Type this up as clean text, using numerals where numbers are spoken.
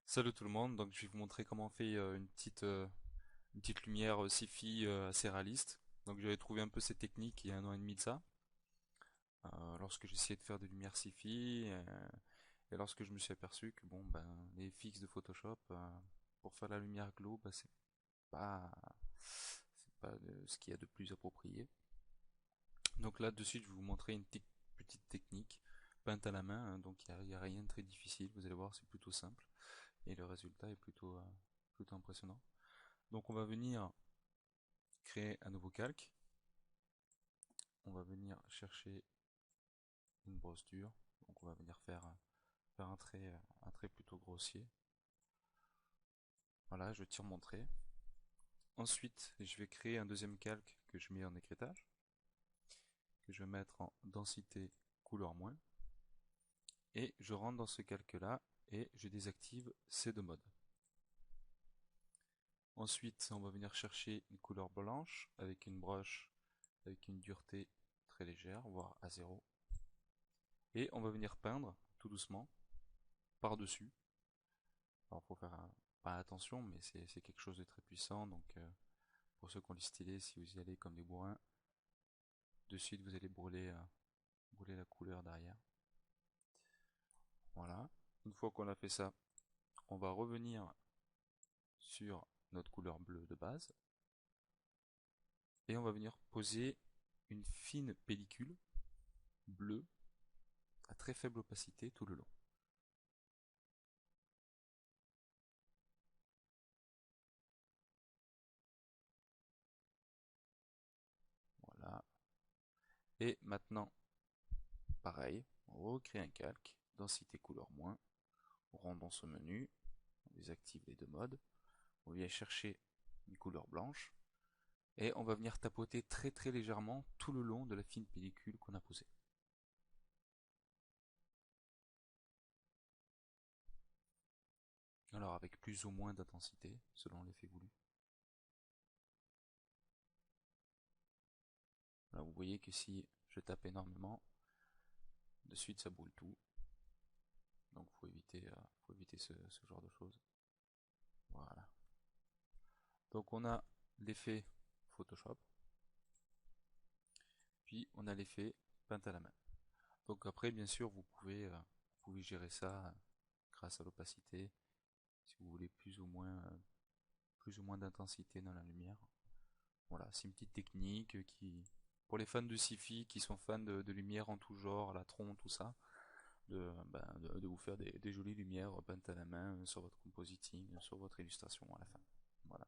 Salut tout le monde, donc je vais vous montrer comment on fait une petite lumière sci-fi assez réaliste. Donc j'avais trouvé un peu cette technique il y a un an et demi de ça, lorsque j'essayais de faire des lumières sci-fi, et lorsque je me suis aperçu que bon ben les fixes de Photoshop pour faire la lumière glow, bah, pas c'est pas ce qu'il y a de plus approprié. Donc là dessus je vais vous montrer une petite technique peinte à la main, hein, donc il y a rien de très difficile, vous allez voir c'est plutôt simple et le résultat est plutôt impressionnant. Donc on va venir créer un nouveau calque. On va venir chercher une brosse dure. Donc on va venir faire un trait plutôt grossier. Voilà, je tire mon trait. Ensuite, je vais créer un deuxième calque que je mets en écrêtage, que je vais mettre en densité couleur moins. Et je rentre dans ce calque-là et je désactive ces deux modes. Ensuite, on va venir chercher une couleur blanche avec une broche avec une dureté très légère, voire à zéro. Et on va venir peindre tout doucement par-dessus. Alors faut faire pas attention, mais c'est quelque chose de très puissant. Donc pour ceux qui ont les stylés, si vous y allez comme des bourrins, de suite vous allez brûler la couleur derrière. Voilà. Une fois qu'on a fait ça, on va revenir sur notre couleur bleue de base et on va venir poser une fine pellicule bleue à très faible opacité tout le long. Voilà. Et maintenant, pareil, on recrée un calque, densité couleur moins, on rentre dans ce menu, on désactive les deux modes, on vient chercher une couleur blanche et on va venir tapoter très très légèrement tout le long de la fine pellicule qu'on a posée. Alors avec plus ou moins d'intensité selon l'effet voulu. Là vous voyez que si je tape énormément, de suite ça brûle tout. Donc faut éviter ce genre de choses. Voilà. Donc on a l'effet Photoshop, puis on a l'effet peinte à la main. Donc après bien sûr vous pouvez gérer ça grâce à l'opacité, si vous voulez plus ou moins d'intensité dans la lumière. Voilà, c'est une petite technique qui, pour les fans de sci-fi, qui sont fans de lumière en tout genre, la tronc, tout ça, de vous faire des jolies lumières peintes à la main sur votre compositing, sur votre illustration à la fin. Voilà.